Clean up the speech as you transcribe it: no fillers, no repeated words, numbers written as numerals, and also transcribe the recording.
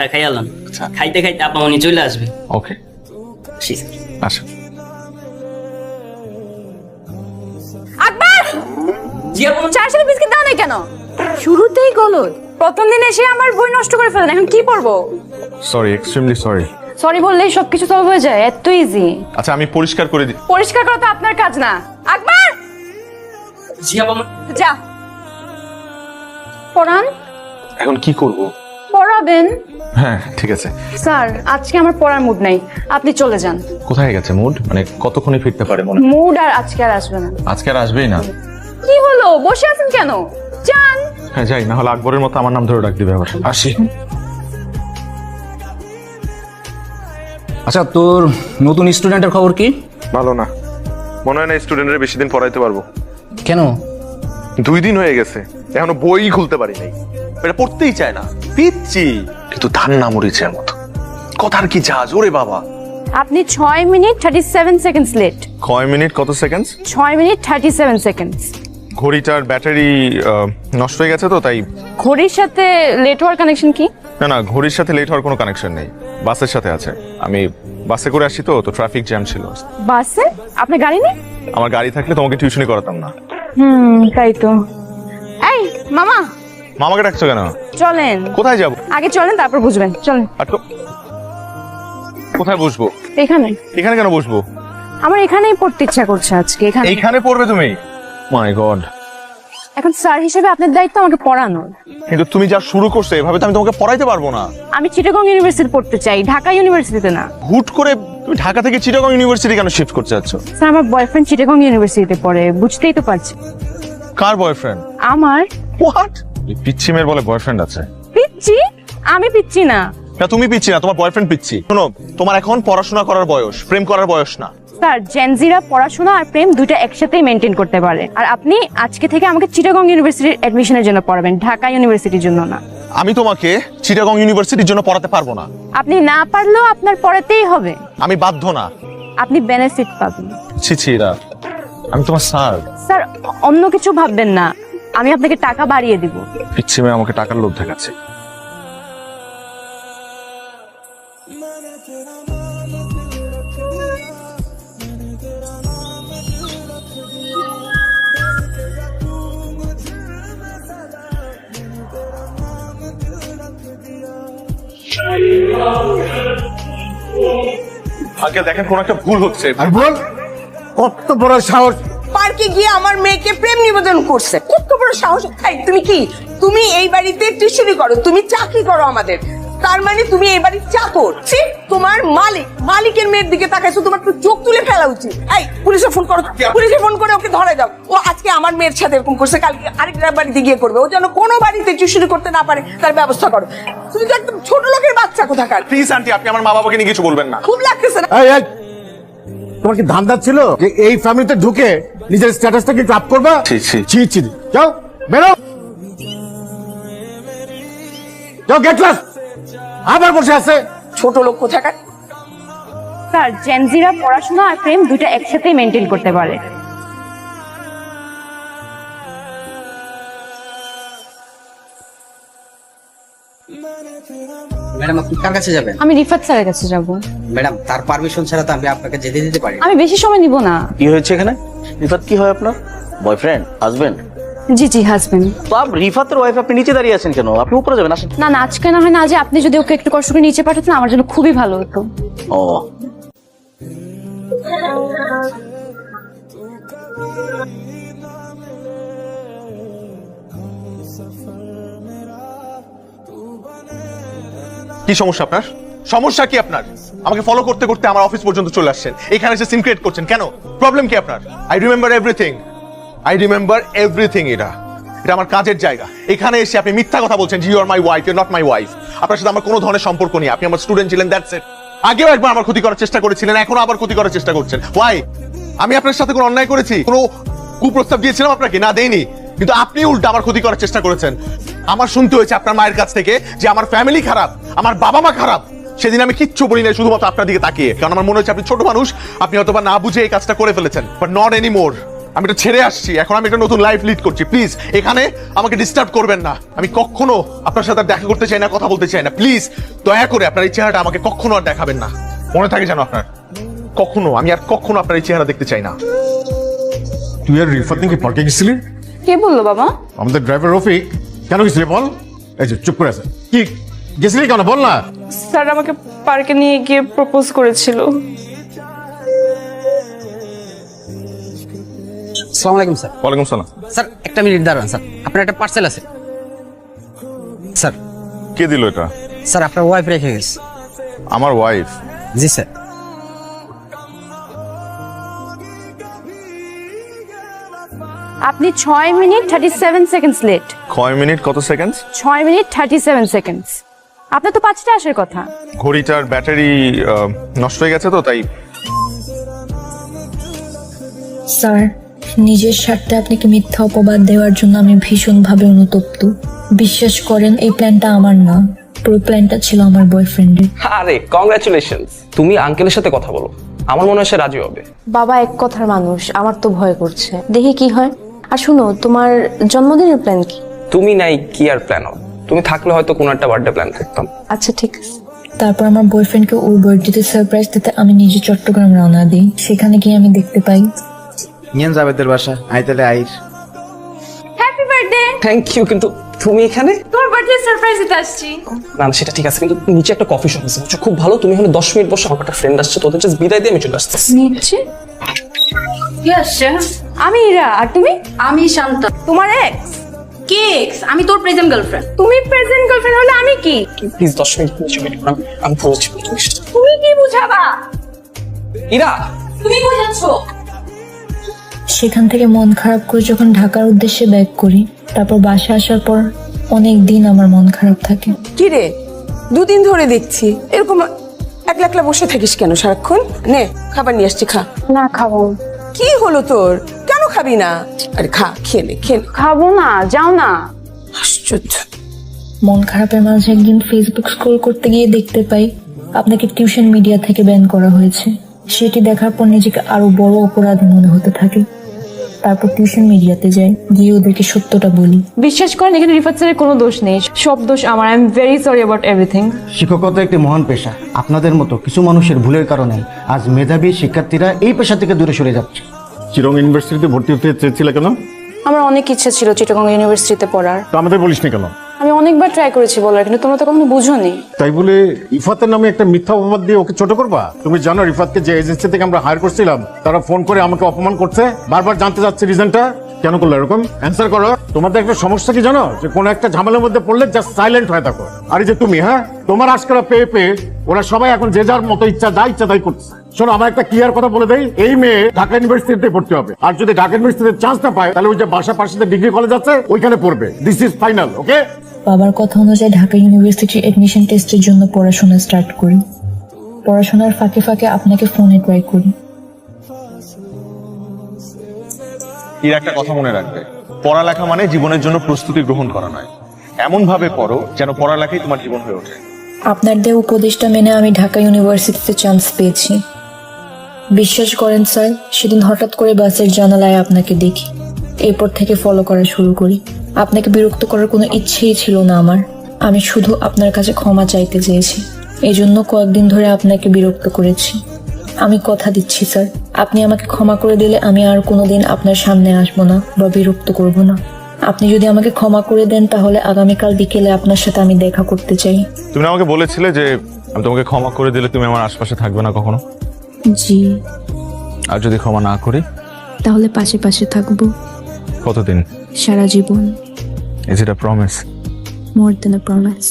খাবারটা খাইয়ালাম, খাইতে খাইতে আপা উনি চলে আসবে। ওকে আসেন। আকবর, জি আপা। চার সালে বিস্কিট দাও না কেন? শুরুতেই গলদ। প্রথম দিন এসে আমার বই নষ্ট করে ফেলেন, এখন কি পড়বো? Sorry, extremely sorry. সরি বললেই সবকিছু সলভ হয়ে যায়, এত ইজি। আচ্ছা আমি পরিষ্কার করে দিই। পরিষ্কার করা তো আপনার কাজ না। আকবর, জি আপা। যা পড়ান। এখন কি করব? পড়াবেন? হ্যাঁ ঠিক আছে। স্যার, আজকে আমার পড়ার মুড নাই, আপনি চলে যান। কোথায় গেছে মুড? মানে কতক্ষণে ফিরতে পারে মনে হয়? মুড আর আজকে আর আসবে না। আজকে আর আসবেই না? কি হলো, বসে আছেন কেন? যান। হ্যাঁ যাই, না হলে আকবরের মতো আমার নাম ধরে ডাক দিবে আবার। আসি। আচ্ছা, তোর নতুন স্টুডেন্টের খবর কি? ভালো না, মনে হয় না স্টুডেন্টের বেশি দিন পড়াইতে পারবো। কেন? 2 দিন হয়ে গেছে, এখনো বই খুলতে পারি নাই। এটা পড়তেই চায় না, পিচ্ছি কিন্তু ধান না মরিচের মতো। কথার কি জাজ ওরে বাবা। আপনি 6 মিনিট 37 সেকেন্ডস লেট। 6 মিনিট কত সেকেন্ড? 6 minute 37 seconds. ঘড়িটার ব্যাটারি নষ্ট হয়ে গেছে তো তাই। ঘড়ির সাথে লেট হওয়ার কানেকশন কি? না না, ঘড়ির সাথে লেট হওয়ার কোনো কানেকশন নেই, বাসের সাথে আছে। আমি বাসে করে আসি তো ট্রাফিক জ্যাম ছিল। বাসে? আপনার গাড়ি নেই? আমার গাড়ি থাকলে তোমাকে টিউশনি করাতাম না। তাই তো। এই মামা, মামাকে ডাকছো কেন? চলেন। কোথায় যাব? আগে চলেন, তারপর বুঝবেন। চলেন। কোথায় বসবো? এখানে। এখানে কেন বসবো? আমার এখানেই পড়তে ইচ্ছা করছে আজকে, এখানে। এইখানে পড়বে তুমি? মাই গড। এখন স্যার হিসেবে আপনার দায়িত্ব আমাকে পড়ানোর। কিন্তু তুমি যা শুরু করছো এভাবে তো আমি তোমাকে পড়াইতে পারবো না। আমি চিটাগং ইউনিভার্সিটি পড়তে চাই, ঢাকা ইউনিভার্সিটিতে না। হুট করে তুমি ঢাকা থেকে চিটাগং ইউনিভার্সিটি কেন শিফট করতে যাচ্ছ? স্যার, আমার বয়ফ্রেন্ড চিটাগং ইউনিভার্সিটিতে পড়ে, বুঝতেই তো পারছি। কার বয়ফ্রেন্ড? আমার। হোয়াট? পিচ্ছি মেয়ের বলে বয়ফ্রেন্ড আছে? পিচ্ছি? আমি পিচ্ছি না। না তুমি পিচ্ছি না, তোমার বয়ফ্রেন্ড পিচ্ছি। শোনো, তোমার এখন পড়াশোনা করার বয়স, প্রেম করার বয়স না। স্যার, জেনজিরা পড়াশোনা আর প্রেম দুইটা একসাথেই মেনটেন করতে পারে। আর আপনি আজকে থেকে আমাকে চিটাগং ইউনিভার্সিটির অ্যাডমিশনের জন্য পড়াবেন, ঢাকা ইউনিভার্সিটির জন্য না। আমি তোমাকে চিটাগং ইউনিভার্সিটির জন্য পড়াতে পারবো না। আপনি না পারলেও আপনার পড়াতেই হবে। আমি বাধ্য না। আপনি বেনিফিট পাবেন। ছি রা, আমি তোমার স্যার। স্যার, অন্য কিছু ভাববেন না, আমি আপনাকে টাকা বাড়িয়ে দিব। পিচ্ছি মেয়ে আমাকে টাকার লোভ দেখাচ্ছে। আগে দেখেন কোন একটা ভুল হচ্ছে। আর বল, কত বড় সাহস! পার্কে গিয়ে আমার মেয়েকে প্রেম নিবেদন করছে, কত বড় সাহস! এই তুমি কি, তুমি এই বাড়িতে টিউশনি করো, তুমি চাকরি করো আমাদের, তার মানে তুমি এই বাড়ির চাকর? তোমার মালিকের মেয়ের দিকে তাকাইছো, তোমার তো চোখ তুলে ফেলা উচিত। এই পুলিশে ফোন করো, পুলিশে ফোন করে ওকে ধরে দাও। ও আজকে আমার মেয়ের সাথে এরকম করছে, কালকে আরেকটা বাড়িতে গিয়ে করবে। ও যেন কোনো বাড়িতে টিউশনি করতে না পারে তার ব্যবস্থা করো। তুমি তো একদম ছোট লোকের বাচ্চা কোথাকার। প্লিজ আন্টি, আপনি আমার মা বাবাকে নিয়ে কিছু বলবেন না। খুব লাগতেছে না? এই, এই, তোমার কি ধান্দা ছিল যে এই ফ্যামিলিতে ঢুকে নিজের স্ট্যাটাসটাকে একটু আপ করবা? ছি, ছি। ছি ছি, যাও বেরো, যাও গেট ক্লাস। আবার বসে আছে ছোট লোক কোথাকার। স্যার, জেনজিরা পড়াশোনা আর প্রেম দুইটা একসাথেই মেনটেন করতে পারে। ম্যাডাম, আপনি কার কাছে যাবেন? আমি রিফাত স্যারের কাছে যাব। ম্যাডাম, তার পারমিশন ছাড়া তো আমি আপনাকে যেতে দিতে পারি না। আমি বেশি সময় নিব না। কি হয়েছে এখানে? রিফাত কি হয় আপনার? বয়ফ্রেন্ড? হাজবেন্ড? জি জি, হাজবেন্ড। তো রিফাতের ওয়াইফ, আপনি নিচে দাঁড়িয়ে আছেন কেন? আপনি উপরে যাবেন, আসেন। না না, আজকে না হয় না, আজ আপনি যদি ওকে একটু কষ্ট করে নিচে পাঠাতেন আমার জন্য খুবই ভালো হতো। ও কি সমস্যা আপনার? সমস্যা কি আপনার? আমাকে ফলো করতে করতে আমার অফিস পর্যন্ত চলে আসছেন, এখানে এসে সিন ক্রিয়েট করছেন কেন? প্রবলেম কি আপনার? I remember everything. এটা আমার কাজের জায়গা। এখানে এসে আপনি মিথ্যা কথা বলছেন, you are my wife, you are not my wife. আপনার সাথে আমার কোনো ধরনের সম্পর্ক নেই। আপনি আমার স্টুডেন্ট ছিলেন, দ্যাটস ইট। আগেও একবার আমার ক্ষতি করার চেষ্টা করেছিলেন, এখনো আবার ক্ষতি করার চেষ্টা করছেন। ওয়াই? আমি আপনার সাথে কোনো অন্যায় করেছি? কোনো কুপ্রস্তাব দিয়েছিলাম আপনাকে? না, দেইনি। কিন্তু আপনি উল্টা আমার ক্ষতি করার চেষ্টা করেছেন। আমার শুনতে হয়েছে আপনার মায়ের কাছ থেকে যে আমার ফ্যামিলি খারাপ, আমার বাবা মা খারাপ। সেদিন আমি কিচ্ছু বলি না, শুধুমাত্র আপনার দিকে তাকিয়ে, কারণ আমার মনে হচ্ছে আপনি ছোট মানুষ, আপনি হয়তো বা না বুঝে এই কাজটা করে ফেলেছেন, বাট নট এনিমোর। আমি এটা ছেড়ে আসছি, এখন আমি একটা নতুন লাইফ লিড করছি। প্লিজ এখানে আমাকে ডিস্টার্ব করবেন না। আমি কখনো আপনার সাথে আর দেখা করতে চাই না, কথা বলতে চাই না। প্লিজ দয়া করে আপনার এই চেহারাটা আমাকে কখনো আর দেখাবেন না। মনে থাকে যেন আপনার, কখনো আমি আর কখনো আপনার এই চেহারা দেখতে চাই না। তুই আর রিফাত নাকি পার্কে গেছিলি? কে বললো বাবা? আমাদের ড্রাইভার রফিক। কেন গেছিলি বল? এই যে চুপ করে আছে, কি গেছিলি কেন বল না? স্যার আমাকে পার্কে নিয়ে গিয়ে প্রপোজ করেছিল। আসসালামু আলাইকুম স্যার। ওয়ালাইকুম সালাম। স্যার একটা মিনিট দাঁড়ান স্যার, আপনার একটা পার্সেল আছে। স্যার কে দিল এটা? স্যার আপনার ওয়াইফ রেখে গেছে। আমার ওয়াইফ? জি স্যার। আপনি 6 মিনিট 37 সেকেন্ডস লেট। 6 মিনিট কত সেকেন্ড? 6 minute 37 seconds. আপনার তো 5টা আসার কথা। ঘড়িটার ব্যাটারি নষ্ট হয়ে গেছে তো তাই। স্যার, নিজের স্বার্থে আপনাকে মিথ্যা অপবাদ দেওয়ার জন্য আমি ভীষণভাবে অনুতপ্ত। বিশ্বাস করেন এই প্ল্যানটা আমার না, পুরো প্ল্যানটা ছিল আমার বয়ফ্রেন্ডের। আরে কংগ্রাচুলেশনস, তুমি আঙ্কেলের সাথে কথা বলো, আমার মনে হয় সে রাজি হবে। বাবা এক কথার মানুষ, আমার তো ভয় করছে, দেখি কি হয়। আর শুনো, তোমার জন্মদিনের প্ল্যান কি? তুমি নাই কি আর প্ল্যান হবে? তুমি থাকলে হয়তো কোনো একটা বার্থডে প্ল্যান করতাম। আচ্ছা ঠিক আছে। তারপর আমার বয়ফ্রেন্ডকে ওর বার্থডেতে সারপ্রাইজ দিতে আমি নিজে চট্টগ্রাম রওনা দিই। সেখানে গিয়ে আমি দেখতে পাই নিয়ে যাবেদের বাসা আইতালে আইর। Happy birthday. থ্যাংক ইউ, কিন্তু তুমি এখানে? তোমার বার্থডে সারপ্রাইজ দিতে আসছি। না না, সেটা ঠিক আছে, কিন্তু নিচে একটা কফি শপ আছে বুঝছো, খুব ভালো। তুমি হলে 10 মিনিট বসে, আমার একটা ফ্রেন্ড আসছে, তোদের জাস্ট বিদায় দিয়ে আমি চলে আসতেছি। নিচ্ছে কি আসছে? আমি ইরা। আর তুমি? আমি শান্ত। তোমার এক্স? কি এক্স? আমি তোর প্রেজেন্ট গার্লফ্রেন্ড। তুমি প্রেজেন্ট গার্লফ্রেন্ড হলে আমি কি? প্লিজ 10 মিনিট নিচে ওয়েট করো, আমি পৌঁছি। তুমি কি বুঝাবা? ইরা তুমি বুঝাচ্ছ? সেখান থেকে মন খারাপ করে যখন ঢাকার উদ্দেশ্যে ব্যাক করি, তারপর বাসা আসার পর অনেক দিন আমার মন খারাপ থাকে। কি রে, দুদিন ধরে দেখছি এরকম একলা একলা বসে থাকিস কেন সারাক্ষণ? নে খাবার নিয়ে আসছি, খা। না খাবো। কি হলো তোর, কেন খাবি না? আরে খা, খেয়ে নে, খেয়ে নে। খাবো না, যাও না। আশ্চর্য। মন খারাপের মাঝে একদিন ফেসবুক স্ক্রল করতে গিয়ে দেখতে পাই আপনাকে টিউশন মিডিয়া থেকে ব্যান করা হয়েছে। সেটি দেখার পর নিজেকে আরো বড় অপরাধী মনে হতে থাকে। তারপর টিউশন মিডিয়াতে যাই, গিয়ে ওদেরকে সত্যটা বলি। বিশ্বাস করেন এখানে রিফাত স্যারের কোনো দোষ নেই, সব দোষ আমার। I am very sorry about everything. শিক্ষকতা একটি মহান পেশা। আপনাদের মতো কিছু মানুষের ভুলের কারণে আজ মেধাবী শিক্ষার্থীরা এই পেশা থেকে দূরে সরে যাচ্ছে। চিরং ইউনিভার্সিটিতে ভর্তি হতে চেয়েছিলে কেন? আমার অনেক ইচ্ছা ছিল চিটাগং ইউনিভার্সিটিতে পড়ার। তো আমাদের বলিসনি কেন? আমি অনেকবার ট্রাই করেছি বলার, কিন্তু তোমরা তো কখনো বুঝোনি। তাই বলে রিফাতের নামে একটা মিথ্যা অপবাদ দিয়ে ওকে ছোট করবা? তুমি জানো রিফাতকে যে এজেন্সি থেকে আমরা হায়ার করছিলাম তারা ফোন করে আমাকে অপমান করছে, বারবার জানতে যাচ্ছে রিজনটা। কেন করলো এরকম? অ্যান্সার করো। তোমাদের একটা সমস্যা কি জানো, যে কোনো একটা ঝামেলার মধ্যে পড়লে জাস্ট সাইলেন্ট হয়ে থাকো। আর এই যে তুমি, হ্যাঁ, তোমার আজকাল পেয়ে পেয়ে ওরা সবাই এখন যে যার মতো ইচ্ছা তাই করছে। শোনো, আমার একটা ক্লিয়ার কথা বলে দেই, এই মেয়ে ঢাকা ইউনিভার্সিটিতে পড়তে হবে। আর যদি ঢাকা ইউনিভার্সিটিতে চান্স না পায় তাহলে ওই যে বাসা পাশে ডিগ্রি কলেজ আছে ওইখানে পড়বে। দিস ইজ ফাইনাল, ওকে? বাবার কথা অনুযায়ী ঢাকা ইউনিভার্সিটির এডমিশন টেস্টের জন্য পড়াশোনা স্টার্ট করি। পড়াশোনার ফাঁকে ফাঁকে আপনাকে ফোনে ট্রাই করি। এর একটা কথা মনে রাখবে, পড়ালেখা মানে জীবনের জন্য প্রস্তুতি গ্রহণ করা নয়। এমন ভাবে পড়ো যেন পড়ালেখাই তোমার জীবন হয়ে ওঠে। আপনার দেওয়া উপদেশটা মেনে আমি ঢাকা ইউনিভার্সিটিতে চান্স পেয়েছি। বিশ্বাস করেন স্যার, সেদিন হঠাৎ করে বাসের জানালায় আপনাকে দেখি। এরপর থেকে ফলো করা শুরু করি। আপনাকে বিরক্ত করার কোনো ইচ্ছেই ছিল না আমার। আমি শুধু আপনার কাছে ক্ষমা চাইতে চেয়েছি। এই জন্য কয়েকদিন ধরে আপনাকে বিরক্ত করেছি। আমি কথা দিচ্ছি স্যার, আপনি আমাকে ক্ষমা করে দিলে আমি আর কোনোদিন আপনার সামনে আসবো না বা বিরক্ত করব না। আপনি যদি আমাকে ক্ষমা করে দেন তাহলে আগামীকাল বিকেলে আপনার সাথে আমি দেখা করতে চাই। তুমি আমাকে বলেছিলে যে আমি তোমাকে ক্ষমা করে দিলে তুমি আমার আশপাশে থাকবে না কখনো। জি। আর যদি ক্ষমা না করি তাহলে পাশে পাশে থাকবো। কতদিন? সারা জীবন। Is it a promise? More than a promise.